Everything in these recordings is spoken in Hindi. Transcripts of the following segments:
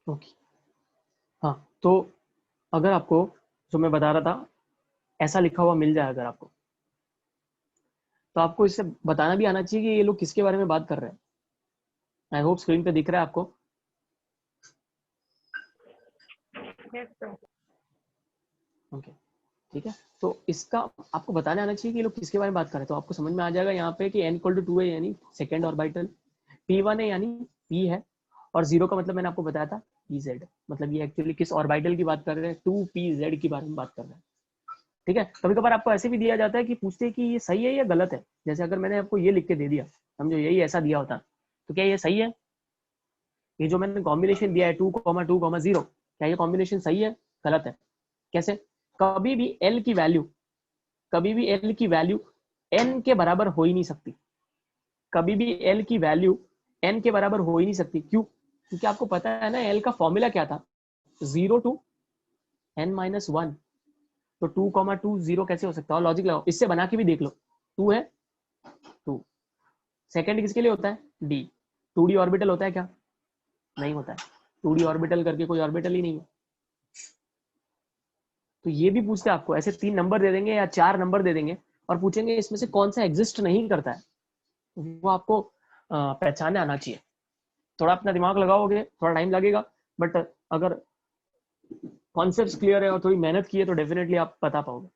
ओके, हाँ, तो अगर आपको जो मैं बता रहा था ऐसा लिखा हुआ मिल जाए अगर आपको, तो आपको इससे बताना भी आना चाहिए कि ये लोग किसके बारे में बात कर रहे हैं। आई होप स्क्रीन पे दिख रहा है आपको। Yes sir. ओके, ठीक है, तो इसका आपको बताने आना चाहिए कि ये लोग किसके बारे में बात कर रहे हैं। तो आपको समझ में आ जाएगा यहाँ पे कि n इक्वल टू 2 है यानी सेकेंड ऑर्बिटल, p1 है यानी p है, और जीरो का मतलब मैंने आपको बताया था pz, मतलब ये एक्चुअली किस ऑर्बिटल की बात कर रहे हैं, 2pz की बारे में बात कर रहे हैं। ठीक है, कभी कभार आपको ऐसे भी दिया जाता है कि पूछते हैं कि ये सही है या गलत है। जैसे अगर मैंने आपको ये लिख के दे दिया, समझो यही ऐसा दिया होता, तो क्या ये सही है? ये जो मैंने कॉम्बिनेशन दिया है 2,2,0, क्या ये कॉम्बिनेशन सही है गलत है? कैसे? कभी भी एल की वैल्यू, कभी भी एल की वैल्यू एन के बराबर हो ही नहीं सकती। कभी भी एल की वैल्यू एन के बराबर हो ही नहीं सकती। क्यों? क्योंकि आपको पता है ना एल का फॉर्मूला क्या था, 0 to n-1। तो 2,2 कैसे हो सकता है? लॉजिक लगाओ, इससे बना के भी देख लो। 2 है 2, सेकेंड किसके लिए होता है? डी। 2d ऑर्बिटल होता है क्या? नहीं होता है। 2d ऑर्बिटल करके कोई ऑर्बिटल ही नहीं है। तो ये भी पूछते हैं आपको, ऐसे 3 नंबर दे देंगे या 4 नंबर दे देंगे और पूछेंगे इसमें से कौन सा एग्जिस्ट नहीं करता है, वो आपको पहचाने आना चाहिए। थोड़ा अपना दिमाग लगाओगे, थोड़ा टाइम लगेगा, बट अगर कॉन्सेप्ट क्लियर है और थोड़ी मेहनत की है तो डेफिनेटली आप बता पाओगे।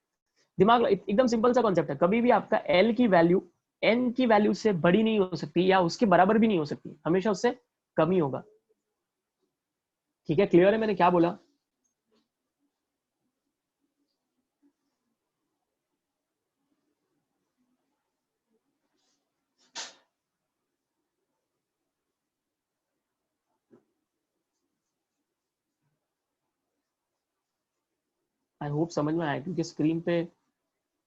दिमाग एकदम सिंपल सा कॉन्सेप्ट है, कभी भी आपका एल की वैल्यू एन की वैल्यू से बड़ी नहीं हो सकती या उसके बराबर भी नहीं हो सकती, हमेशा उससे कम ही होगा। ठीक है, क्लियर है मैंने क्या बोला? आई होप समझ में आया, क्योंकि स्क्रीन पे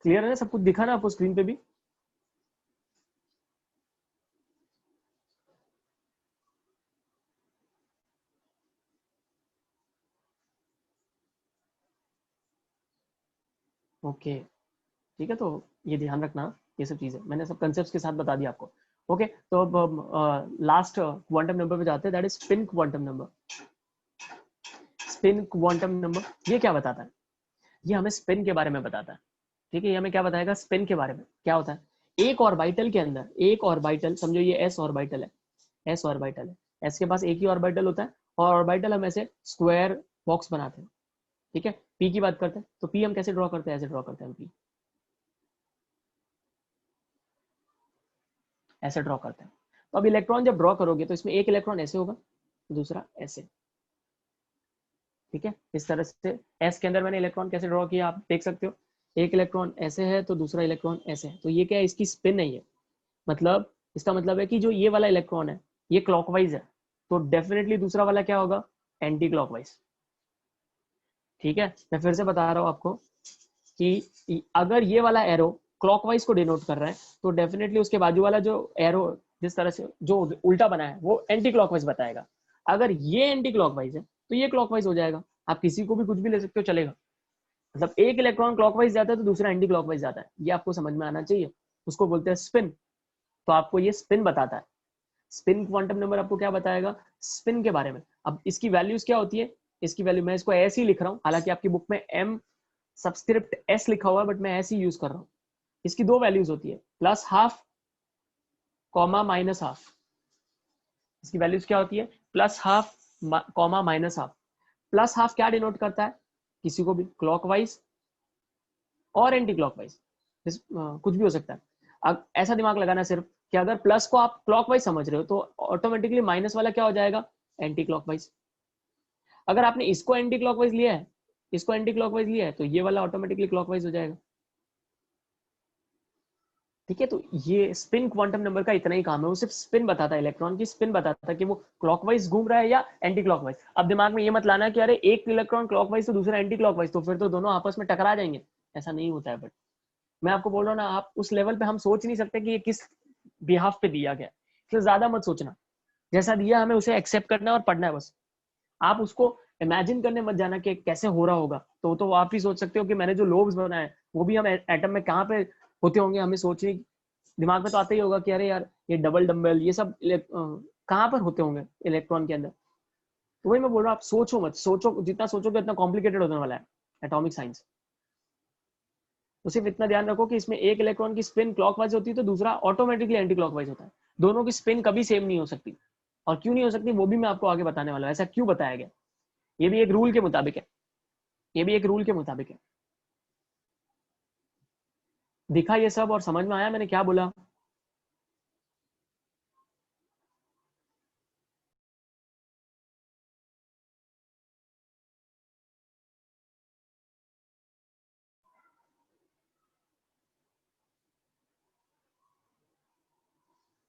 क्लियर है ना, सब कुछ दिखा ना आपको स्क्रीन पे भी? ओके, ठीक है, तो ये ध्यान रखना, ये सब चीजें मैंने सब कंसेप्ट के साथ बता दिया आपको। ओके, तो अब लास्ट क्वांटम नंबर पे जाते हैं, that is spin quantum number. Spin quantum number ये क्या बताता है? ये हमें स्पिन के बारे में बताता है। ठीक है, ये हमें क्या बताएगा? स्पिन के बारे में। क्या होता है एक ऑर्बिटल के अंदर, एक ऑर्बिटल समझो ये एस ऑर्बिटल है, एस ऑर्बिटल है, एस के पास एक ही ऑर्बिटल होता है, और ऑर्बिटल हम ऐसे स्क्वायर बॉक्स बनाते हैं। ठीक है, पी की बात करते हैं, तो पी हम कैसे ड्रॉ करते हैं? ऐसे ड्रॉ करते हैं हम पी, ऐसे ड्रॉ करते हैं। तो अब इलेक्ट्रॉन जब ड्रॉ करोगे तो इसमें एक इलेक्ट्रॉन ऐसे होगा, दूसरा ऐसे। ठीक है, इस तरह से एस के अंदर मैंने इलेक्ट्रॉन कैसे ड्रॉ किया आप देख सकते हो, एक इलेक्ट्रॉन ऐसे है तो दूसरा इलेक्ट्रॉन ऐसे है, तो ये क्या है? इसकी स्पिन नहीं है। मतलब इसका मतलब है कि जो ये वाला इलेक्ट्रॉन है ये क्लॉकवाइज है, तो डेफिनेटली दूसरा वाला क्या होगा? Anti clockwise. ठीक है, मैं फिर से बता रहा हूं आपको कि अगर ये वाला एरो क्लॉकवाइज को डिनोट कर रहा है तो डेफिनेटली उसके बाजू वाला जो एरो जिस तरह से जो उल्टा बना है वो एंटी क्लॉकवाइज बताएगा। अगर ये एंटी क्लॉकवाइज है तो ये क्लॉकवाइज हो जाएगा। आप किसी को भी कुछ भी ले सकते हो, चलेगा। मतलब एक इलेक्ट्रॉन क्लॉकवाइज जाता है तो दूसरा एंटी क्लॉकवाइज जाता है, ये आपको समझ में आना चाहिए। उसको बोलते हैं स्पिन। तो आपको ये स्पिन बताता है। स्पिन क्वांटम नंबर आपको क्या बताएगा? स्पिन के बारे में। अब इसकी वैल्यूज क्या होती है? इसकी वैल्यू मैं इसको ऐसे ही लिख रहा हूँ, हालांकि आपकी बुक में एम सबस्क्रिप्ट एस लिखा हुआ है, बट मैं ऐसे ही यूज कर रहा हूँ। इसकी दो वैल्यूज होती है, plus half comma minus half. इसकी वैल्यूज क्या होती है? Plus half comma minus half. Plus half क्या डिनोट करता है? किसी को भी क्लॉकवाइज और एंटी क्लॉकवाइज, कुछ भी हो सकता है। अब ऐसा दिमाग लगाना सिर्फ कि अगर प्लस को आप क्लॉकवाइज समझ रहे हो तो ऑटोमेटिकली माइनस वाला क्या हो जाएगा? Anti clockwise. अगर आपने इसको एंटी क्लॉकवाइज लिया है, इसको एंटी क्लॉकवाइज लिया है, तो ये वाला ऑटोमेटिकली क्लॉकवाइज हो जाएगा। ठीक है, तो ये स्पिन क्वांटम नंबर का इतना ही काम है, वो सिर्फ स्पिन बताता है, इलेक्ट्रॉन की स्पिन बताता है कि वो क्लॉकवाइज घूम रहा है या एंटी क्लॉकवाइज। अब दिमाग में ये मत लाना कि अरे एक इलेक्ट्रॉन क्लॉकवाइज तो दूसरा एंटी क्लॉकवाइज, तो फिर तो दोनों आपस में टकरा जाएंगे। ऐसा नहीं होता है। बट मैं आपको बोल रहा हूँ ना, आप उस लेवल पे हम सोच नहीं सकते कि ये किस बिहाफ पे दिया गया, इसलिए ज्यादा मत सोचना। जैसा दिया हमें उसे एक्सेप्ट करना है और पढ़ना है बस। आप उसको इमेजिन करने मत जाना कि कैसे हो रहा होगा। तो आप ही सोच सकते हो कि मैंने जो लोब्स बनाए वो भी हम एटम में कहाँ पे होते होंगे, हमें सोचने दिमाग में तो आता ही होगा कि अरे यार ये डबल डम्बल ये सब कहाँ पर होते होंगे इलेक्ट्रॉन के अंदर। तो वही मैं बोल रहा हूँ, आप सोचो मत, सोचो जितना सोचोगे उतना कॉम्प्लिकेटेड होने वाला है एटॉमिक साइंस। तो सिर्फ इतना ध्यान रखो कि इसमें एक इलेक्ट्रॉन की स्पिन क्लॉकवाइज होती है तो दूसरा ऑटोमेटिकली एंटी क्लॉकवाइज होता है। दोनों की स्पिन कभी सेम नहीं हो सकती, और क्यों नहीं हो सकती वो भी मैं आपको आगे बताने वाला हूँ, ऐसा क्यों बताया गया। ये भी एक रूल के मुताबिक है, ये भी एक रूल के मुताबिक है। दिखा ये सब और समझ में आया मैंने क्या बोला?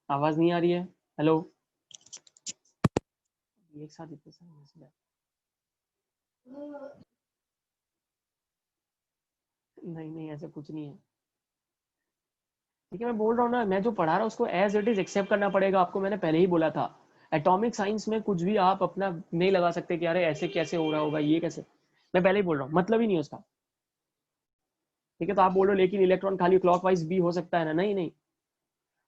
आवाज नहीं आ रही है? हेलो? एक साथ इतने सारे मैसेज आए। नहीं नहीं, ऐसा कुछ नहीं है। ठीक है, मैं बोल रहा हूँ ना, मैं जो पढ़ा रहा हूँ उसको एज इट इज एक्सेप्ट करना पड़ेगा आपको। मैंने पहले ही बोला था, एटॉमिक साइंस में कुछ भी आप अपना नहीं लगा सकते कि अरे ऐसे कैसे हो रहा होगा, ये कैसे। मैं पहले ही बोल रहा हूँ, मतलब ही नहीं है उसका। ठीक है, तो आप बोल रहे हो लेकिन इलेक्ट्रॉन खाली क्लॉकवाइज भी हो सकता है ना? नहीं नहीं,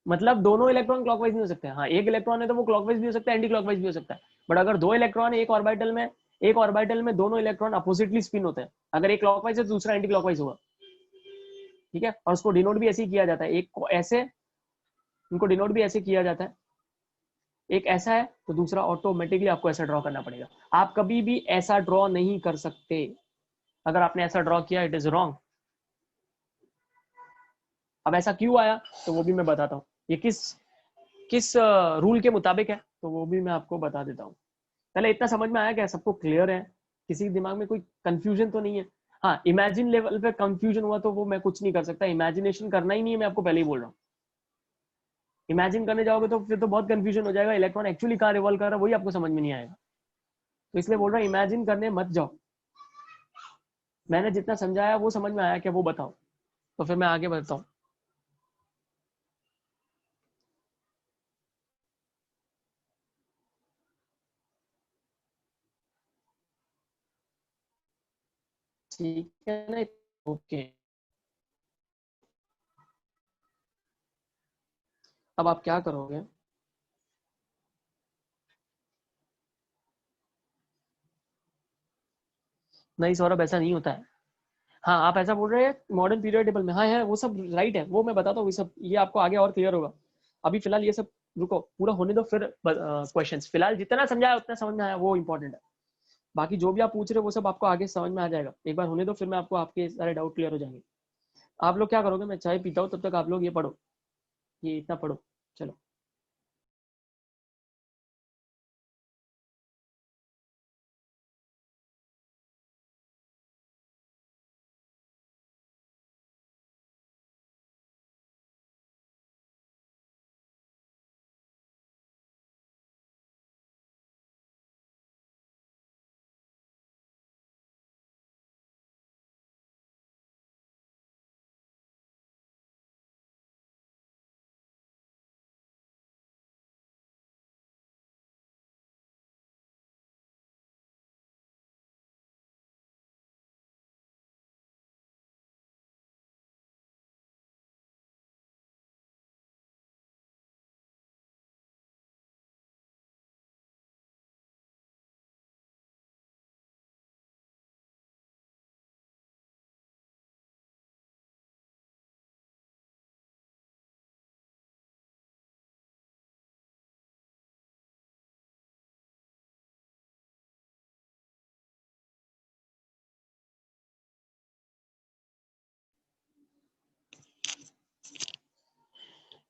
मतलब दोनों इलेक्ट्रॉन क्लॉकवाइज नहीं हो सकते। हाँ, एक इलेक्ट्रॉन है तो वो क्लॉकवाइज भी हो सकता है, एंटी क्लॉकवाइज भी हो सकता है। बट अगर दो इलेक्ट्रॉन है एक ऑर्बिटल में दोनों इलेक्ट्रॉन अपोजिटली स्पिन होते हैं, अगर एक क्लॉकवाइज है तो दूसरा एंटी क्लॉकवाइज होगा। ठीक है, और उसको डिनोट भी ऐसे ही किया जाता है, एक को ऐसे, उनको डिनोट भी ऐसे किया जाता है। एक ऐसा है तो दूसरा ऑटोमेटिकली आपको ऐसा ड्रॉ करना पड़ेगा। आप कभी भी ऐसा ड्रॉ नहीं कर सकते। अगर आपने ऐसा ड्रॉ किया इट इज रॉन्ग। अब ऐसा क्यों आया तो वो भी मैं बताता हूँ, ये किस किस रूल के मुताबिक है तो वो भी मैं आपको बता देता हूँ। पहले इतना समझ में आया क्या? सबको क्लियर है? किसी के दिमाग में कोई कंफ्यूजन तो नहीं है? हाँ, इमेजिन लेवल पे कंफ्यूजन हुआ तो वो मैं कुछ नहीं कर सकता, इमेजिनेशन करना ही नहीं है, मैं आपको पहले ही बोल रहा हूँ। इमेजिन करने जाओगे तो फिर तो बहुत कंफ्यूजन हो जाएगा, इलेक्ट्रॉन एक्चुअली कहाँ रिवॉल्व कर रहा है वही आपको समझ में नहीं आएगा। तो इसलिए बोल रहा हूँ इमेजिन करने मत जाओ। मैंने जितना समझाया वो समझ में आया क्या, वो बताओ, तो फिर मैं आगे बढ़ता हूँ। ठीक है ना? ओके, अब आप क्या करोगे? नहीं सौरभ, ऐसा नहीं होता है। हाँ, आप ऐसा बोल रहे हैं मॉडर्न पीरियड टेबल में, हाँ है वो सब राइट है, वो मैं बताता हूँ, ये सब ये आपको आगे और क्लियर होगा। अभी फिलहाल ये सब रुको, पूरा होने दो फिर क्वेश्चंस। फिलहाल जितना समझाया उतना समझ में आया वो इंपॉर्टेंट है। बाकी जो भी आप पूछ रहे हो वो सब आपको आगे समझ में आ जाएगा। एक बार होने दो फिर मैं आपको आपके सारे डाउट क्लियर हो जाएंगे। आप लोग क्या करोगे, मैं चाय पीता हूँ तब तक आप लोग ये पढ़ो, ये इतना पढ़ो। चलो।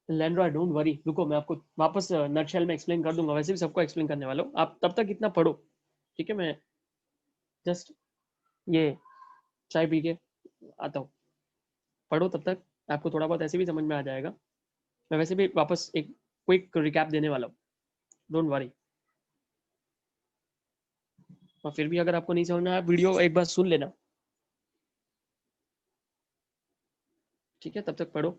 लैंड्रो, डोंट वरी, रुको मैं आपको वापस नटशेल में एक्सप्लेन कर दूंगा, वैसे भी सबको एक्सप्लेन करने वाला हूँ, आप तब तक इतना पढ़ो। ठीक है, मैं जस्ट ये चाय पी के आता हूँ। पढ़ो तब तक, आपको थोड़ा बहुत ऐसे भी समझ में आ जाएगा। मैं वैसे भी वापस एक क्विक रिकैप देने वाला हूँ, डोंट वरी। और फिर भी अगर आपको नहीं समझ में आया, वीडियो एक बार सुन लेना। ठीक है, तब तक पढ़ो।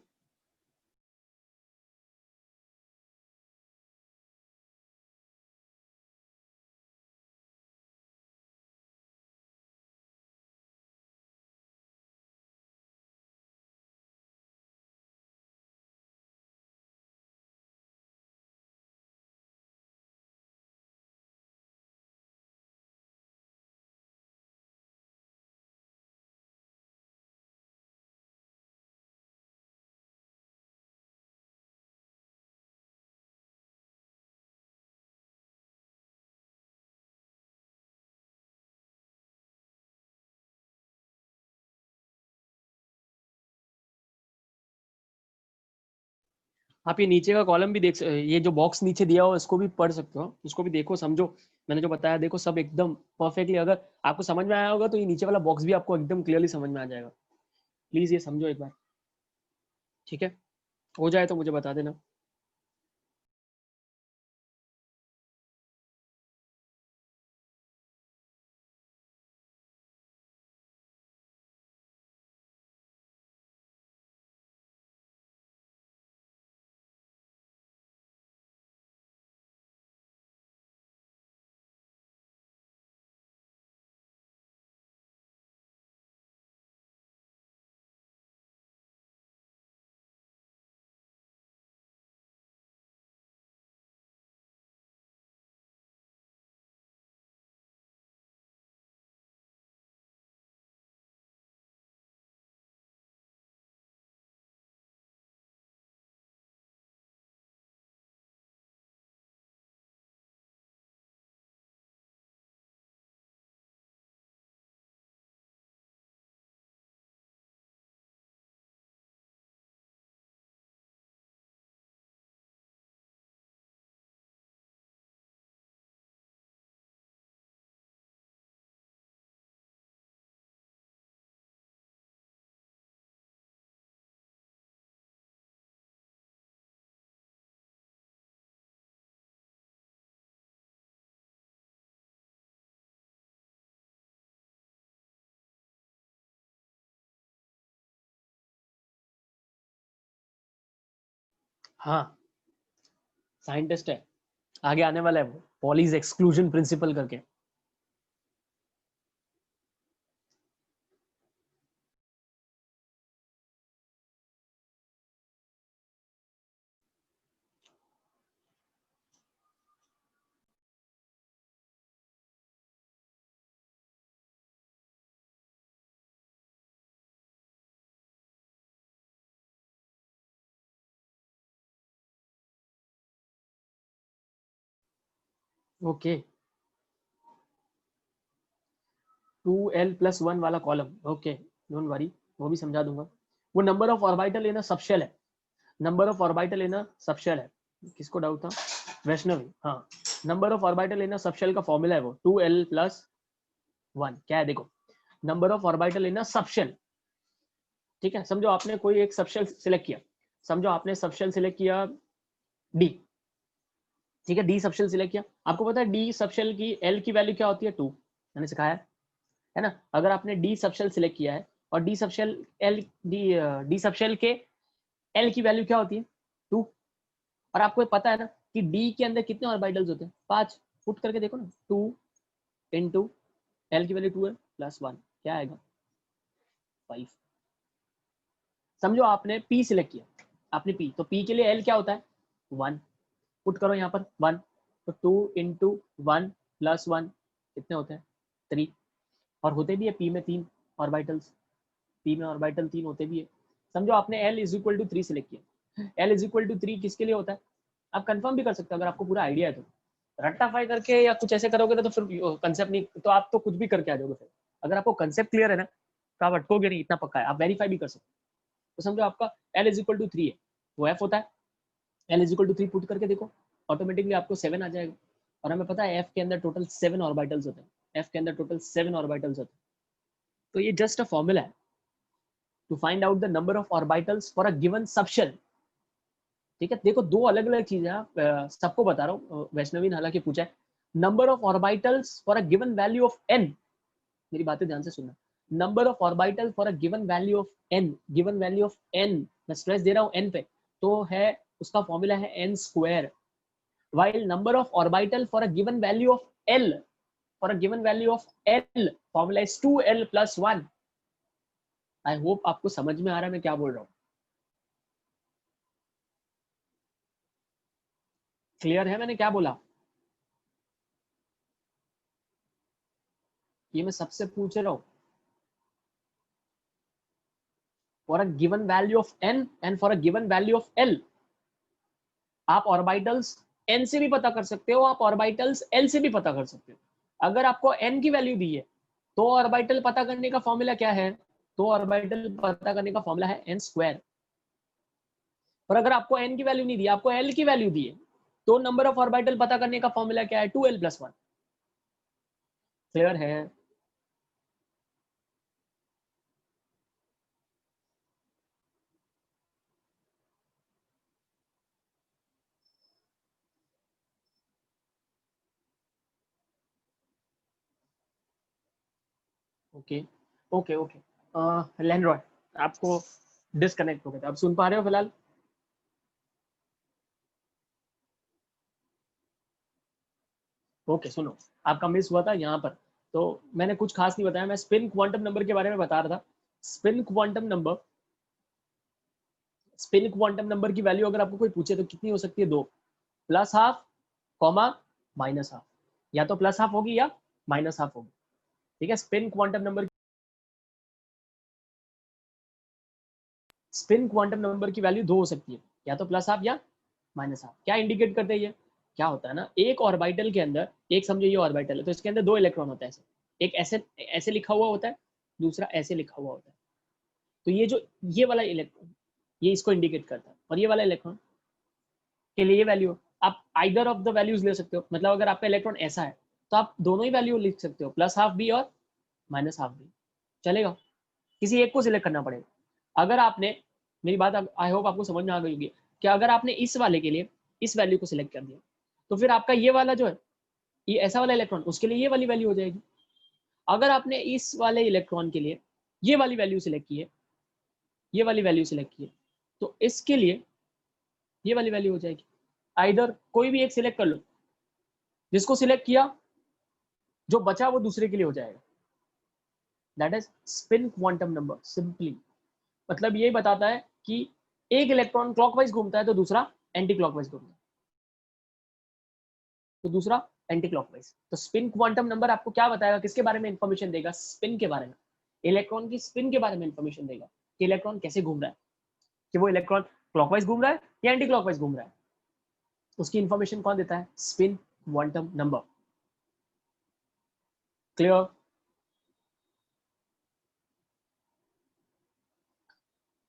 आप ये नीचे का कॉलम भी देख, ये जो बॉक्स नीचे दिया हो इसको भी पढ़ सकते हो, इसको भी देखो समझो, मैंने जो बताया देखो सब एकदम परफेक्टली, अगर आपको समझ में आया होगा तो ये नीचे वाला बॉक्स भी आपको एकदम क्लियरली समझ में आ जाएगा। प्लीज ये समझो एक बार, ठीक है? हो जाए तो मुझे बता देना। हाँ, साइंटिस्ट है, आगे आने वाला है वो, पॉलीज एक्सक्लूजन प्रिंसिपल करके। ओके, 2l+1 वाला कॉलम, ओके डोंट वरी, वो भी समझा दूंगा। वो number of orbital in a subshell है, number of orbital in a subshell है। किसको डाउट था? वैष्णवी, हाँ। Number of orbital in a subshell का फॉर्मूला है वो 2l+1। क्या है देखो, number of orbital in a subshell, ठीक है? समझो आपने कोई एक सबशेल सिलेक्ट किया, समझो आपने सबशेल सिलेक्ट किया डी, ठीक है? डी सबशेल सिलेक्ट किया, आपको पता है डी सबशेल की एल की वैल्यू क्या होती है? 2, मैंने सिखाया है ना? अगर आपने डी सबशेल सिलेक्ट किया है और D subshell L D subshell के एल की वैल्यू क्या होती है? 2। और आपको पता है ना कि डी के अंदर कितने ऑर्बिटल्स होते हैं? 5। पुट करके देखो ना, 2 इंटू एल की वैल्यू 2 है +1, क्या आएगा? 5। समझो आपने पी सिलेक्ट किया, आपने पी, तो पी के लिए एल क्या होता है? 1। पुट करो यहाँ पर 1, तो 2 इंटू 1 +1 कितने होते हैं? 3। और होते भी है पी में 3 ऑर्बिटल्स, पी में ऑर्बिटल 3 होते भी है। समझो आपने L is equal to 3 select किया, L इज इक्वल टू 3 किसके लिए होता है? आप कंफर्म भी कर सकते हो अगर आपको पूरा आइडिया है तो, रट्टाफाई करके या कुछ ऐसे करोगे ना तो फिर कंसेप्ट नहीं, तो आप तो कुछ भी करके आ जाओगे फिर। अगर आपको कंसेप्ट क्लियर है ना तो आप अटकोगे नहीं, इतना पक्का है, आप वेरीफाई भी कर सकते हो। तो समझो आपका L इज इक्वल टू 3 है, वो F होता है, L is equal to 3 put करके देखो, ऑटोमेटिकली आपको 7 आ जाएगा। और हमें पता है F के अंदर टोटल 7 ऑर्बिटल्स होते हैं, F के अंदर टोटल 7 ऑर्बिटल्स होते हैं। तो ये जस्ट अ फॉर्मूला है to find out the number of orbitals for a given subshell, ठीक है? देखो दो अलग अलग चीजें हैं, सबको बता रहा हूँ, वैष्णवी ने हालांकि पूछा है, number of orbitals for a given value of n, मेरी बातें ध्यान से सुनना, number of orbital for a given value of n, given value of n, मैं स्ट्रेस दे रहा हूँ n पे, तो है उसका फॉर्मूला है n square, while number of orbital for a given value of l, for a given value of l formula is 2l+1। I hope आपको समझ में आ रहा है मैं क्या बोल रहा हूँ, क्लियर है मैंने क्या बोला? ये मैं सबसे पूछ रहा हूँ, for a given value of n and for a given value of l, आप ऑर्बिटल्स n से भी पता कर सकते हो, आप ऑर्बिटल्स l से भी पता कर सकते हो। अगर आपको n की वैल्यू दी है तो ऑर्बिटल पता करने का फॉर्मूला क्या है? तो ऑर्बिटल पता करने का फॉर्मूला है n स्क्वायर। और अगर आपको n की वैल्यू नहीं दी, आपको l की वैल्यू दी है, तो नंबर ऑफ ऑर्बिटल पता करने का फॉर्मूला क्या है? 2l+1। क्लियर है? Okay okay okay. लैंड्रॉय, आपको डिस्कनेक्ट हो गया था, अब सुन पा रहे हो फिलहाल? ओके सुनो, आपका मिस हुआ था यहाँ पर, तो मैंने कुछ खास नहीं बताया, मैं स्पिन क्वांटम नंबर के बारे में बता रहा था। Spin quantum number, spin quantum number की वैल्यू अगर आपको कोई पूछे तो कितनी हो सकती है? 2, +12, कॉमा -12, या तो +12 होगी या -12 होगी। ठीक है, spin quantum number, spin quantum number की वैल्यू 2 हो सकती है, या तो +12 या -12। क्या इंडिकेट करते हैं ये? क्या होता है ना, एक ऑर्बिटल के अंदर, एक समझो ये ऑर्बिटल है, तो इसके अंदर 2 इलेक्ट्रॉन होता है ऐसे, एक ऐसे ऐसे लिखा हुआ होता है, दूसरा ऐसे लिखा हुआ होता है। तो ये जो ये वाला इलेक्ट्रॉन, ये इसको इंडिकेट करता है, और ये वाला इलेक्ट्रॉन के लिए ये वैल्यू, आप आइदर ऑफ द वैल्यूज ले सकते हो। मतलब अगर आपका इलेक्ट्रॉन ऐसा है तो आप दोनों ही वैल्यू लिख सकते हो, +12 भी और -12 भी चलेगा, किसी एक को सिलेक्ट करना पड़ेगा। अगर आपने, मेरी बात आई होप आपको समझ में आ गई होगी, कि अगर आपने इस वाले के लिए इस वैल्यू को सिलेक्ट कर दिया, तो फिर आपका ये वाला जो है, ये ऐसा वाला इलेक्ट्रॉन, उसके लिए ये वाली वैल्यू हो जाएगी। अगर आपने इस वाले इलेक्ट्रॉन के लिए ये वाली वैल्यू सिलेक्ट की है, ये वाली वैल्यू सिलेक्ट की है, तो इसके लिए ये वाली वैल्यू हो जाएगी। आइदर कोई भी एक सिलेक्ट कर लो, जिसको सिलेक्ट किया जो बचा वो दूसरे के लिए हो जाएगा। That is spin quantum number simply. मतलब ये बताता है कि एक इलेक्ट्रॉन क्लॉकवाइज घूमता है तो दूसरा एंटी क्लॉकवाइज घूमता है, तो दूसरा एंटी क्लॉकवाइज। तो स्पिन क्वांटम नंबर आपको क्या बताएगा, किसके बारे में इंफॉर्मेशन देगा? स्पिन के बारे में, इलेक्ट्रॉन की स्पिन के बारे में इंफॉर्मेशन देगा, कि इलेक्ट्रॉन कैसे घूम रहा है, कि वो इलेक्ट्रॉन क्लॉकवाइज घूम रहा है या एंटी क्लॉकवाइज घूम रहा है। उसकी इंफॉर्मेशन कौन देता है? Spin quantum number. क्लियर?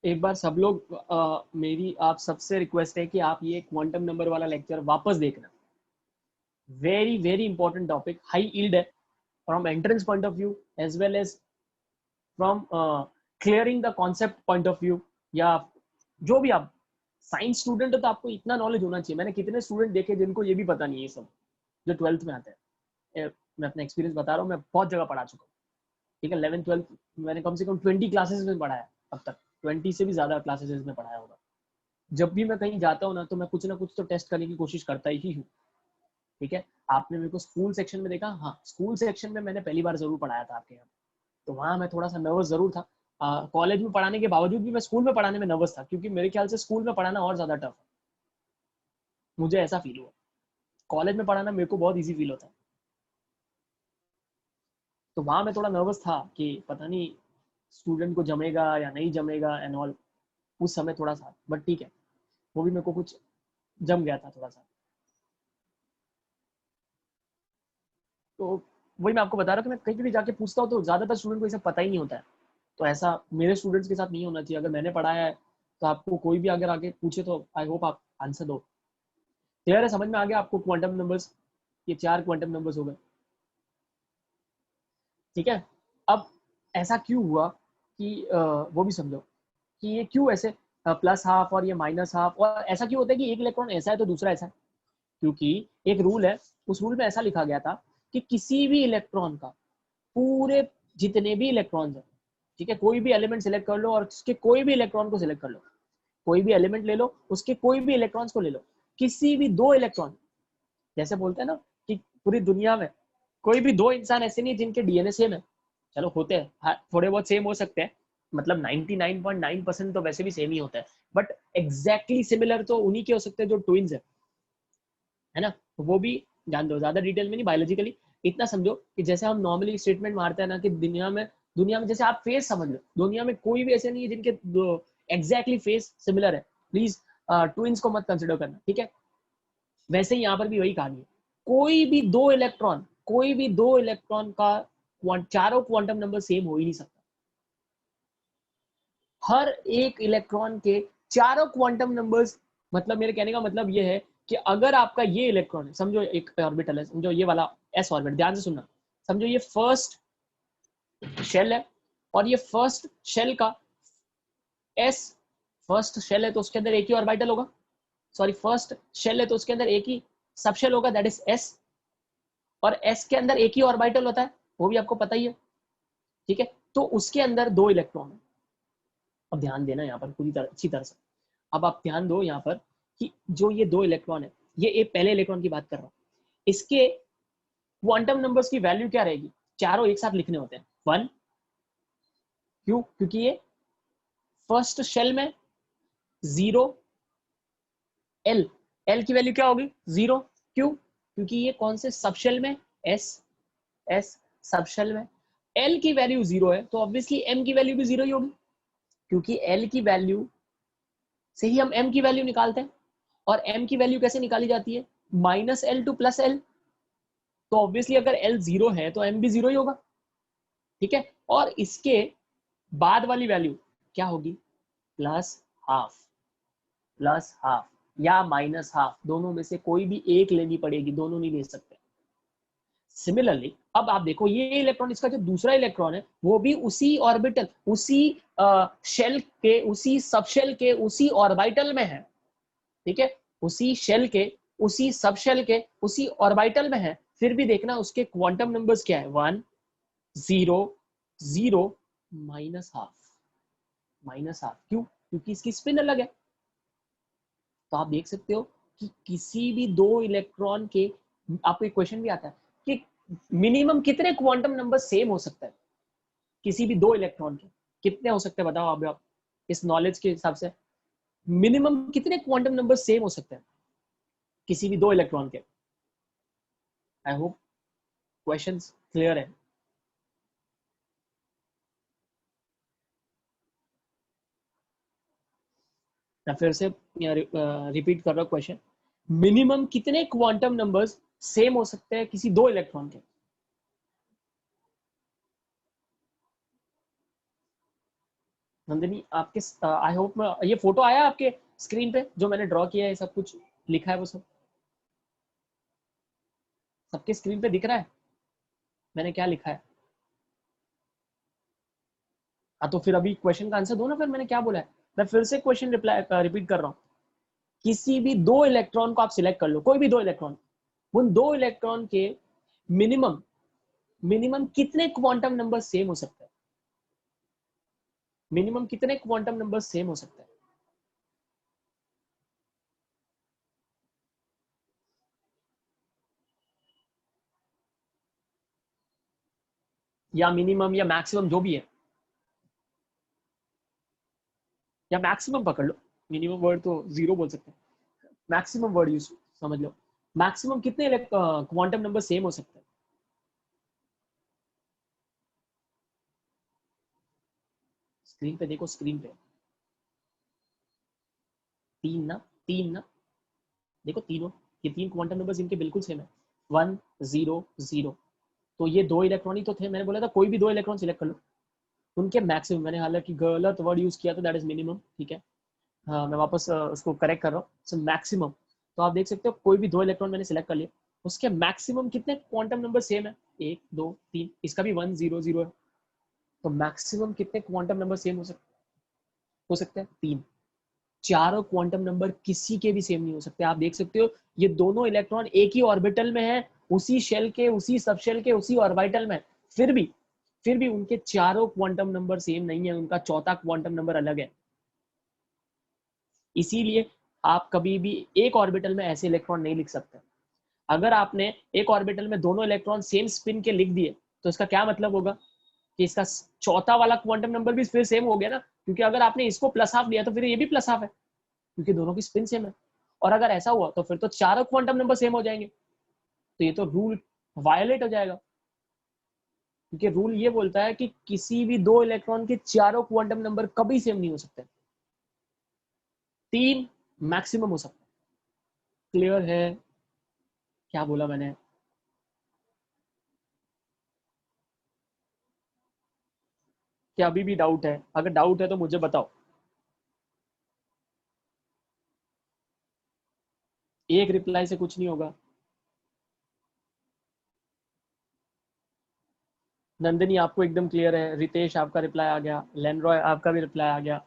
एक बार सब लोग, मेरी आप सबसे रिक्वेस्ट है कि आप ये क्वांटम नंबर वाला लेक्चर वापस देखना। Very very important topic, high yield है from entrance point of view as well as from clearing the concept point of view. या जो भी आप साइंस स्टूडेंट हो तो आपको इतना नॉलेज होना चाहिए। मैंने कितने स्टूडेंट देखे जिनको ये भी पता नहीं है सब, जो 12th में आते हैं। मैं अपना एक्सपीरियंस बता रहा हूँ, मैं बहुत जगह पढ़ा चुका हूँ। ठीक है, 11th 12th मैंने कम से कम 20 क्लासेस में पढ़ाया अब तक, 20 से भी ज्यादा क्लासेस में पढ़ाया होगा। जब भी मैं कहीं जाता हूँ ना, तो मैं कुछ ना कुछ तो टेस्ट करने की कोशिश करता ही हूँ। ठीक है, आपने मेरे को स्कूल सेक्शन में देखा, हाँ स्कूल सेक्शन में मैंने पहली बार जरूर पढ़ाया था आपके यहाँ, तो वहाँ मैं थोड़ा सा नर्वस जरूर था। कॉलेज में पढ़ाने के बावजूद भी मैं स्कूल में पढ़ाने में नर्वस था, क्योंकि मेरे ख्याल से स्कूल में पढ़ाना और ज्यादा टफ है, मुझे ऐसा फील हुआ। कॉलेज में पढ़ाना मेरे को बहुत ईजी फील होता है। तो वहाँ मैं थोड़ा नर्वस था कि पता नहीं स्टूडेंट को जमेगा या नहीं जमेगा एंड ऑल, उस समय थोड़ा सा, बट ठीक है, वो भी मेरे को कुछ जम गया था थोड़ा सा। तो वही मैं आपको बता रहा हूँ कि मैं कहीं भी जाके पूछता हूँ तो ज्यादातर स्टूडेंट को ये सब पता ही नहीं होता है। तो ऐसा मेरे स्टूडेंट्स के साथ नहीं होना चाहिए। अगर मैंने पढ़ाया है तो आपको कोई भी अगर आगे पूछे तो आई होप आप आंसर दो। क्लियर है? समझ में आ गया आपको क्वांटम नंबर्स? ये 4 क्वांटम नंबर्स हो गए। ठीक है, अब ऐसा क्यों हुआ कि वो भी समझो कि ये क्यों ऐसे +12 और ये -12, और ऐसा क्यों होता है कि एक इलेक्ट्रॉन ऐसा है तो दूसरा ऐसा है? क्योंकि एक रूल है, उस रूल में ऐसा लिखा गया था कि किसी भी इलेक्ट्रॉन का, पूरे जितने भी इलेक्ट्रॉन्स हैं, ठीक है, कोई भी एलिमेंट सिलेक्ट कर लो और उसके कोई भी इलेक्ट्रॉन को सिलेक्ट कर लो, कोई भी एलिमेंट ले लो, उसके कोई भी इलेक्ट्रॉन्स को ले लो, किसी भी 2 इलेक्ट्रॉन, जैसे बोलते हैं ना कि पूरी दुनिया में कोई भी 2 इंसान ऐसे नहीं जिनके डीएनए सेम है। चलो होते हैं, हाँ, थोड़े बहुत सेम हो सकते हैं, मतलब 99.9% तो वैसे भी सेम ही होता है, बट एग्जैक्टली सिमिलर तो उन्हीं के हो सकते हैं जो ट्विंस है ना। वो भी जान दो, ज्यादा डिटेल में नहीं, बायोलॉजिकली इतना समझो कि जैसे हम नॉर्मली स्टेटमेंट मारते हैं ना कि दुनिया में जैसे आप फेस समझ लो, दुनिया में कोई भी ऐसे नहीं है जिनके एग्जैक्टली फेस सिमिलर है। प्लीज ट्विंस को मत कंसिडर करना, ठीक है। वैसे ही यहाँ पर भी वही कहानी है, कोई भी दो इलेक्ट्रॉन का चारों क्वांटम नंबर सेम हो ही नहीं सकता। हर एक इलेक्ट्रॉन के चारों क्वांटम नंबर्स, मतलब मेरे कहने का मतलब ये है कि अगर आपका ये इलेक्ट्रॉन है, समझो एक ऑर्बिटल है, समझो ये वाला एस ऑर्बिट, ध्यान से सुनना, समझो ये फर्स्ट शेल है और ये फर्स्ट शेल का एस, फर्स्ट शेल है तो उसके अंदर एक ही ऑर्बिटल होगा, सॉरी फर्स्ट शेल है तो उसके अंदर एक ही सब शेल होगा, दैट इज एस, और एस के अंदर एक ही ऑर्बिटल होता है, वो भी आपको पता ही है, ठीक है। तो उसके अंदर दो इलेक्ट्रॉन है। अब ध्यान देना यहाँ पर पूरी तरह अच्छी तरह से, अब आप ध्यान दो यहाँ पर कि जो ये दो इलेक्ट्रॉन है, ये एक पहले इलेक्ट्रॉन की बात कर रहा हूँ, इसके क्वांटम नंबर्स की वैल्यू क्या रहेगी, चारों एक साथ लिखने होते हैं, 1, क्यों, क्योंकि ये फर्स्ट शेल में 0, एल, एल की वैल्यू क्या होगी 0, क्यों, क्योंकि ये कौन से सब शेल में, एस, एस सब शेल में, एल की वैल्यू 0 है तो ऑब्वियसली एम की वैल्यू भी 0 ही होगी, क्योंकि एल की वैल्यू से ही हम एम की वैल्यू निकालते हैं, और एम की वैल्यू कैसे निकाली जाती है, -L टू +L, तो ऑब्वियसली अगर एल 0 है तो एम भी 0 ही होगा, ठीक है। और इसके बाद वाली वैल्यू क्या होगी, +½ +½ या -½ दोनों में से कोई भी एक लेनी पड़ेगी, दोनों नहीं ले सकते। सिमिलरली अब आप देखो ये इलेक्ट्रॉन, इसका जो दूसरा इलेक्ट्रॉन है वो भी उसी ऑर्बिटल, उसी शेल के, उसी सब शेल के, उसी ऑर्बिटल में है, ठीक है, उसी शेल के, उसी सब शेल के, उसी ऑर्बिटल में है, फिर भी देखना उसके क्वांटम नंबर्स क्या है, 1, 0, 0, -½ -½ क्यों, क्योंकि इसकी स्पिन अलग है। तो आप देख सकते हो कि किसी भी दो इलेक्ट्रॉन के, आपको एक क्वेश्चन भी आता है कि मिनिमम कितने क्वांटम नंबर सेम हो सकता है किसी भी दो इलेक्ट्रॉन के, कितने हो सकते हैं बताओ आप इस नॉलेज के हिसाब से, मिनिमम कितने क्वांटम नंबर सेम हो सकते हैं किसी भी दो इलेक्ट्रॉन के। आई होप क्वेश्चंस क्लियर है। मैं फिर से रिपीट कर रहा हूँ क्वेश्चन, मिनिमम कितने क्वांटम नंबर्स सेम हो सकते हैं किसी दो इलेक्ट्रॉन के। नंदिनी आपके, आई होप ये फोटो आया आपके स्क्रीन पे, जो मैंने ड्रॉ किया है सब कुछ लिखा है वो सब सबके स्क्रीन पे दिख रहा है, मैंने क्या लिखा है। हाँ तो फिर अभी क्वेश्चन का आंसर दो ना, फिर मैंने क्या बोला है। मैं फिर से क्वेश्चन रिप्लाई रिपीट कर रहा हूँ, किसी भी दो इलेक्ट्रॉन को आप सिलेक्ट कर लो, कोई भी दो इलेक्ट्रॉन, उन दो इलेक्ट्रॉन के मिनिमम मिनिमम कितने क्वांटम नंबर सेम हो सकते हैं, मिनिमम कितने क्वांटम नंबर सेम हो सकते हैं। या मिनिमम या मैक्सिमम जो भी है, या मैक्सिमम पकड़ लो, मिनिमम वर्ड तो 0 बोल सकते हैं, मैक्सिमम वर्ड यूज समझ लो, मैक्सिमम कितने क्वांटम नंबर सेम हो सकते हैं। स्क्रीन पे देखो, स्क्रीन पे 3 ना, 3 ना, देखो तीनों, ये 3 क्वांटम नंबर्स इनके बिल्कुल सेम है, 1, 0, 0, तो ये दो इलेक्ट्रॉन ही तो थे, मैंने बोला था कोई भी दो इलेक्ट्रॉन सिलेक्ट कर लो, उनके मैक्सिमम, मैंने हालांकि गलत वर्ड यूज किया तो दैट इज मिनिमम, ठीक है। हाँ मैं वापस उसको करेक्ट कर रहा हूँ, सो मैक्सिमम, तो आप देख सकते हो कोई भी दो इलेक्ट्रॉन मैंने सिलेक्ट कर लिया, उसके मैक्सिमम कितने क्वांटम नंबर सेम है, 1, 2, 3, इसका भी 1, 0, 0 है, तो मैक्सिमम कितने क्वांटम नंबर सेम हो सकते हैं 3, चारों क्वांटम नंबर किसी के भी सेम नहीं हो सकते। आप देख सकते हो ये दोनों इलेक्ट्रॉन एक ही ऑर्बिटल में है, उसी शेल के, उसी सब शेल के, उसी ऑर्बिटल में, फिर भी उनके चारों क्वांटम नंबर सेम नहीं है, उनका चौथा क्वांटम नंबर अलग है। इसीलिए आप कभी भी एक ऑर्बिटल में ऐसे इलेक्ट्रॉन नहीं लिख सकते। अगर आपने एक ऑर्बिटल में दोनों इलेक्ट्रॉन सेम स्पिन के लिख दिए तो इसका क्या मतलब होगा कि इसका चौथा वाला क्वांटम नंबर भी फिर सेम हो गया ना, क्योंकि अगर आपने इसको +½ लिया तो फिर ये भी +½ है, क्योंकि दोनों की स्पिन सेम है। और अगर ऐसा हुआ तो फिर तो चारों क्वांटम नंबर सेम हो जाएंगे, तो ये तो रूल वायलेट हो जाएगा, क्योंकि रूल ये बोलता है कि किसी भी दो इलेक्ट्रॉन के चारों क्वांटम नंबर कभी सेम नहीं हो सकते, 3 मैक्सिमम हो सकते हैं। क्लियर है क्या बोला मैंने। क्या अभी भी डाउट है, अगर डाउट है तो मुझे बताओ। एक रिप्लाई से कुछ नहीं होगा। नंदिनी आपको एकदम क्लियर है, रितेश आपका रिप्लाई आ गया, लेनरॉय आपका भी रिप्लाई आ गया।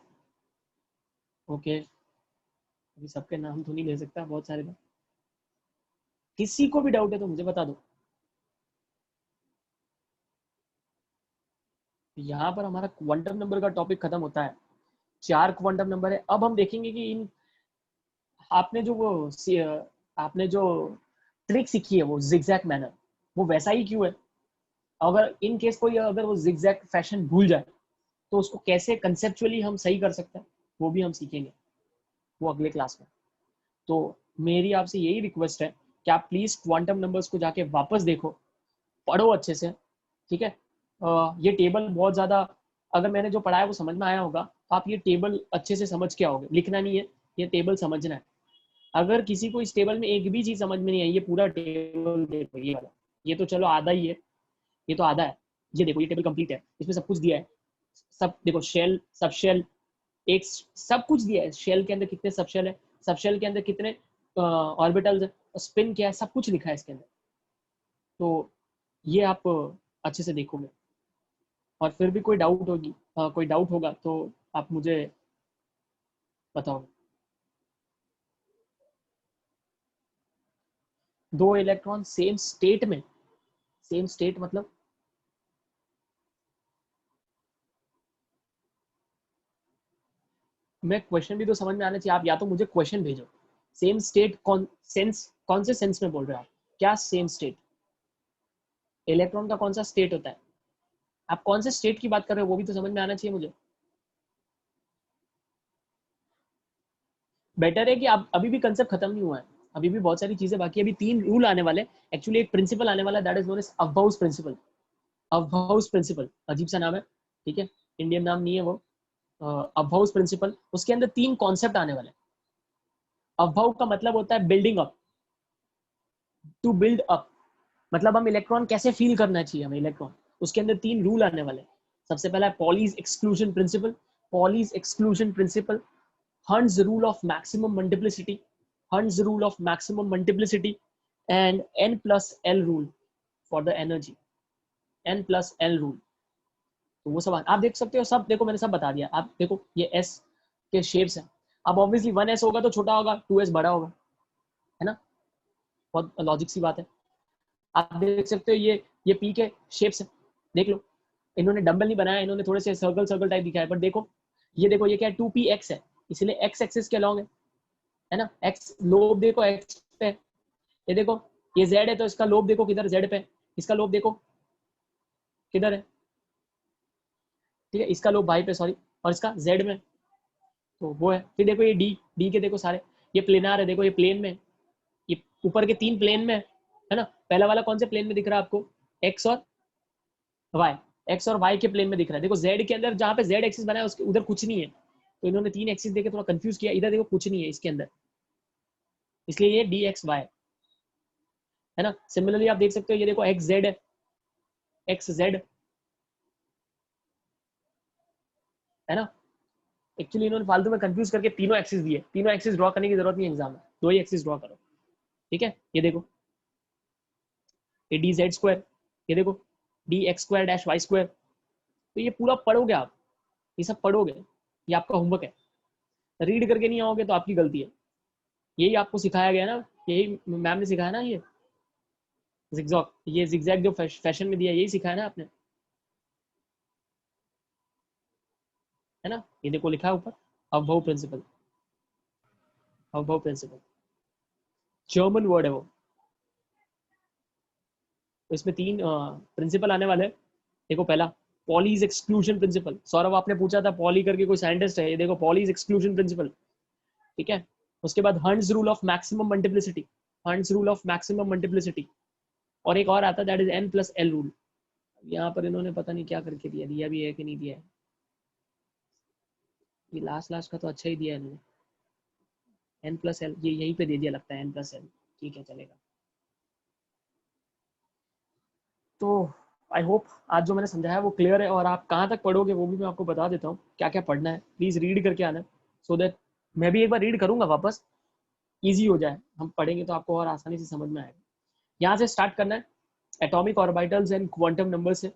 ओके, अभी सबके नाम तो नहीं ले सकता, बहुत सारे लोग। किसी को भी डाउट है तो मुझे बता दो। यहाँ पर हमारा क्वांटम नंबर का टॉपिक खत्म होता है। 4 क्वांटम नंबर है। अब हम देखेंगे कि इन आपने जो वो आपने जो ट्रिक सीखी है वो जिगजैग मैनर, वो वैसा ही क्यों है? अगर इन केस कोई अगर वो जिगजैग फैशन भूल जाए तो उसको कैसे कंसेप्चुअली हम सही कर सकते हैं, वो भी हम सीखेंगे, वो अगले क्लास में। तो मेरी आपसे यही रिक्वेस्ट है कि आप प्लीज क्वांटम नंबर्स को जाके वापस देखो, पढ़ो अच्छे से, ठीक है। ये टेबल बहुत ज्यादा, अगर मैंने जो पढ़ाया वो समझ में आया होगा तो आप ये टेबल अच्छे से समझ के आओगे। लिखना नहीं है, ये टेबल समझना है। अगर किसी को इस टेबल में एक भी चीज समझ में नहीं आई, ये पूरा टेबल देखो, ये वाला, ये तो चलो आधा ही है, ये तो आधा है। ये देखो, ये टेबल कंप्लीट है, इसमें सब कुछ दिया है। सब देखो, शेल, सब शेल, एक सब कुछ दिया है। शेल के अंदर कितने सब शेल है, सब शेल के अंदर कितने ऑर्बिटल्स है, स्पिन क्या है, सब कुछ लिखा है इसके अंदर। तो ये आप अच्छे से देखोगे, और फिर भी कोई डाउट होगी, कोई डाउट होगा तो आप मुझे बताओ। 2 इलेक्ट्रॉन सेम स्टेट में, सेम स्टेट मतलब मैं क्वेश्चन भी तो समझ में आना चाहिए। आप या तो मुझे क्वेश्चन भेजो, सेम स्टेट कौन से सेंस में बोल रहे हो आप? क्या सेम स्टेट? इलेक्ट्रॉन का कौन सा स्टेट होता है? आप कौन से स्टेट की बात कर रहे हो वो भी तो समझ में आना चाहिए मुझे। बेटर है कि आप, अभी भी कंसेप्ट खत्म नहीं हुआ है, अभी भी बहुत सारी चीजें बाकी है। अभी 3 रूल आने वाले, एक्चुअली एक प्रिंसिपल आने वाला है, that is known as Aufbau principle. Aufbau principle अजीब सा नाम है, ठीक है, इंडियन नाम नहीं है वो। अबहाउस प्रिंसिपल, उसके अंदर 3 कॉन्सेप्ट आने वाले। अबहाउ का मतलब होता है building up, to build up, मतलब हम इलेक्ट्रॉन कैसे फील करना चाहिए हमें इलेक्ट्रॉन। उसके अंदर 3 रूल आने वाले। सबसे पहला है Pauli's exclusion principle. Pauli's exclusion principle, Hund's rule of maximum multiplicity, Hund's rule of maximum multiplicity, and n plus L rule for the energy, n plus L rule। तो वो सब आप देख सकते हो, सब देखो मैंने सब बता दिया। आप देखो ये S के शेप्स हैं। अब ऑब्वियसली 1s होगा तो छोटा होगा, 2s बड़ा होगा, है ना, बहुत लॉजिक सी बात है। आप देख सकते हो ये P के शेप्स हैं, देख लो। इन्होंने डंबल नहीं बनाया, इन्होंने थोड़े से सर्कल सर्कल टाइप दिखाया, पर देखो ये क्या है, 2px है, इसलिए x एक्सिस के अलॉन्ग है ना। एक्स लोब देखो एक्स पे, ये देखो ये जेड है तो इसका लोब देखो किधर, जेड पे, इसका लोब देखो किधर है, ठीक है, इसका लोब वाई पे, सॉरी, और इसका जेड में, तो वो है। फिर देखो ये डी, डी के देखो सारे, ये प्लेनार है, देखो ये प्लेन में, ये ऊपर के 3 प्लेन में है ना। पहला वाला कौन से प्लेन में दिख रहा है आपको? एक्स और वाई, एक्स और वाई के प्लेन में दिख रहा है। देखो जेड के अंदर जहाँ पे जेड एक्सिस बना है उसके उधर कुछ नहीं है, तो इन्होंने 3 एक्सिस देके थोड़ा कंफ्यूज किया। इधर देखो कुछ नहीं है इसके अंदर, इसलिए ये डी एक्स वाई है ना। सिमिलरली आप देख सकते हो, ये देखो एक्स जेड है, एक्स जेड है ना। एक्चुअली इन्होंने फालतू में कंफ्यूज करके तीनों एक्सिस दिए, तीनों एक्सिस ड्रॉ करने की जरूरत नहीं एग्जाम में, 2 ही एक्सिस ड्रॉ करो, ठीक है। ये देखो ये डी जेड स्क्वायर, ये देखो D X square dash Y square. तो ये पूरा पढ़ोगे आप, ये सब पढ़ोगे, ये आपका होमवर्क है। रीड करके नहीं आओगे तो आपकी गलती है। यही आपको सिखाया गया ना, यही मैम ने सिखाया ना, ये जिगजैग, ये जिगजैग जो फैशन में दिया यही सिखाया ना आपने, है ना। ये देखो लिखा है ऊपर, अबहाउ प्रिंसिपल, अबहाउ प्रिंसिपल जर्मन वर्ड है वो। तो इसमें 3 प्रिंसिपल आने वाले हैं। देखो पहला पॉलीज एक्सक्लूजन प्रिंसिपल, सौरभ आपने पूछा था पॉली करके कोई साइंटिस्ट है, ये देखो पॉलीज एक्सक्लूजन प्रिंसिपल, ठीक है। उसके बाद hunts rule of maximum multiplicity, hunts rule of maximum multiplicity, और एक और आता है that is n plus L rule. यहाँ पर इन्होंने पता नहीं क्या करके दिया, दिया भी है कि नहीं दिया है, ये लास्ट लास्ट का तो अच्छा ही दिया है इन्होंने, n प्लस एल, ये यहीं पे दे दिया लगता है, n प्लस एल, ठीक है चलेगा। तो आई होप आज जो मैंने समझाया वो क्लियर है, और आप कहाँ तक पढ़ोगे वो भी मैं आपको बता देता हूँ, क्या क्या पढ़ना है। प्लीज रीड करके आना, सो दैट मैं भी एक बार रीड करूंगा वापस, इजी हो जाए, हम पढ़ेंगे तो आपको और आसानी से समझ में आएगा। यहाँ से स्टार्ट करना है, atomic orbitals and quantum number से।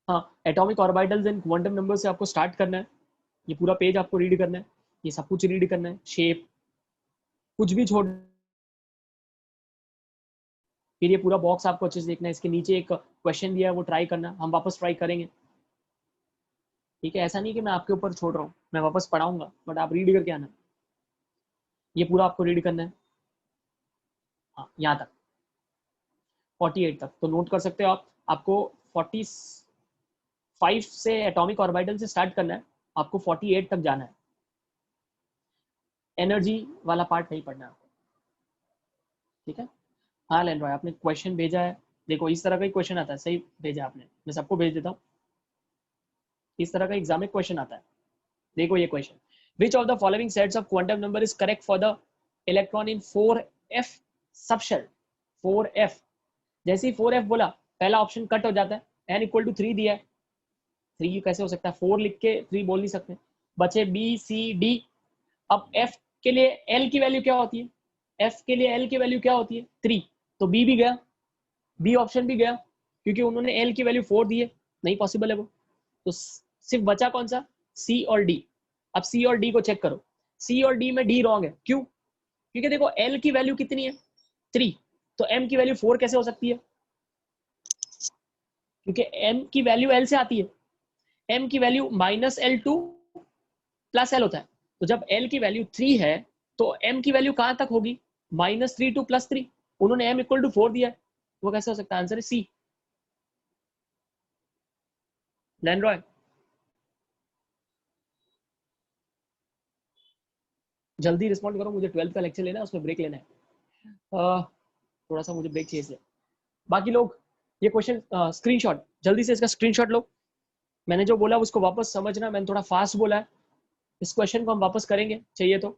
हाँ, atomic orbitals and quantum number से आपको स्टार्ट करना है। ये पूरा पेज आपको रीड करना है, ये सब कुछ रीड करना है, शेप कुछ भी छोड़, फिर ये पूरा बॉक्स आपको अच्छे से देखना है। इसके नीचे एक क्वेश्चन दिया है, वो ट्राई करना, हम वापस ट्राई करेंगे। ठीक है, ऐसा नहीं कि मैं आपके ऊपर छोड़ रहा हूँ, मैं वापस पढ़ाऊंगा, बट आप रीड करके आना। ये पूरा आपको रीड करना है, हाँ यहाँ तक 48 तक तो नोट कर सकते हो आप। आपको 45 से एटॉमिक ऑर्बिटल से स्टार्ट करना है, आपको 48 तक जाना है। एनर्जी वाला पार्ट नहीं पढ़ना है आपको, ठीक है। हाँ लैंड्रॉय, आपने क्वेश्चन भेजा है, देखो इस तरह का ही क्वेश्चन आता है, सही भेजा आपने, मैं सबको भेज देता हूँ। इस तरह का एग्जाम में क्वेश्चन आता है, देखो ये question, which of the following sets of quantum number is correct for the electron in 4f subshell. 4f, जैसे ही 4f बोला पहला ऑप्शन कट हो जाता है, n इक्वल टू 3 दिया है, 3 कैसे हो सकता है, 4 लिख के 3 बोल नहीं सकते, बचे बी सी डी। अब f के लिए l की वैल्यू क्या होती है, f के लिए l की वैल्यू क्या होती है 3, तो b भी गया, बी ऑप्शन भी गया, क्योंकि उन्होंने l की वैल्यू 4 दी है, नहीं पॉसिबल है वो। तो सिर्फ बचा कौन सा, सी और डी। अब सी और डी को चेक करो, सी और डी में डी रॉन्ग है, क्यों, क्योंकि देखो एल की वैल्यू कितनी है 3, तो एम की वैल्यू 4 कैसे हो सकती है, क्योंकि एम की वैल्यू एल से आती है, एम की वैल्यू -L2 प्लस एल होता है, तो जब एल की वैल्यू 3 है तो एम की वैल्यू कहां तक होगी, -3 टू +3, उन्होंने एम इक्वल टू 4 दिया है, वो कैसे हो सकता है, आंसर है सी। लैंड्रॉय जल्दी रिस्पॉन्ड करो, मुझे 12th का लेक्चर लेना है, उसमें ब्रेक लेना है, थोड़ा सा मुझे ब्रेक चाहिए इसलिए। बाकी लोग ये क्वेश्चन स्क्रीनशॉट, जल्दी से इसका स्क्रीनशॉट लो, मैंने जो बोला उसको वापस समझना, मैंने थोड़ा फास्ट बोला है, इस क्वेश्चन को हम वापस करेंगे चाहिए तो।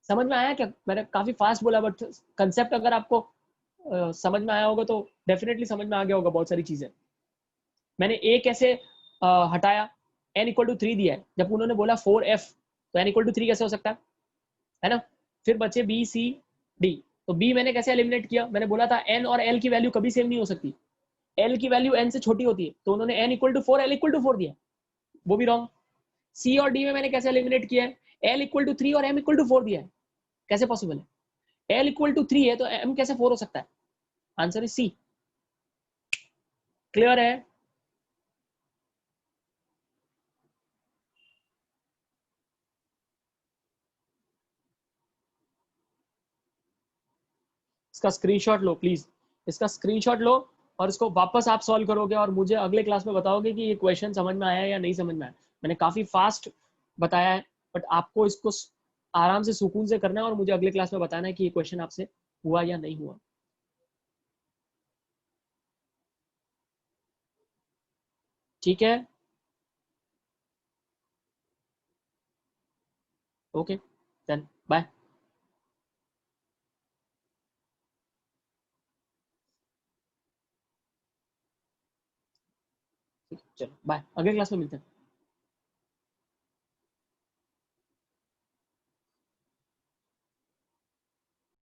समझ में आया क्या, मैंने काफी फास्ट बोला, बट कंसेप्ट अगर आपको समझ में आया होगा तो डेफिनेटली समझ में आ गया होगा बहुत सारी चीजें। मैंने ए कैसे हटाया, n इक्वल टू 3 दिया है, जब उन्होंने बोला 4f, तो n इक्वल टू 3 कैसे हो सकता है ना। फिर बचे बी सी डी, तो बी मैंने कैसे एलिमिनेट किया, मैंने बोला था n और l की वैल्यू कभी सेम नहीं हो सकती, l की वैल्यू n से छोटी होती है, तो उन्होंने n equal to 4 l equal to 4 दिया, वो भी रॉन्ग। सी और डी में मैंने कैसे एलिमिनेट किया है, l इक्वल टू 3 और m इक्वल टू 4 दिया है, कैसे पॉसिबल है, l इक्वल टू 3 है तो m कैसे 4 हो सकता है, आंसर इज सी। क्लियर है, इसका स्क्रीनशॉट लो प्लीज, इसका स्क्रीनशॉट लो और इसको वापस आप सॉल्व करोगे और मुझे अगले क्लास में बताओगे कि ये क्वेश्चन समझ में आया या नहीं समझ में आया। मैंने काफी फास्ट बताया है, बट आपको इसको आराम से सुकून से करना है और मुझे अगले क्लास में बताना है कि ये क्वेश्चन आपसे हुआ या नहीं हुआ। ठीक है, ओके देन बाय। चलो बाय, अगले क्लास में मिलते हैं।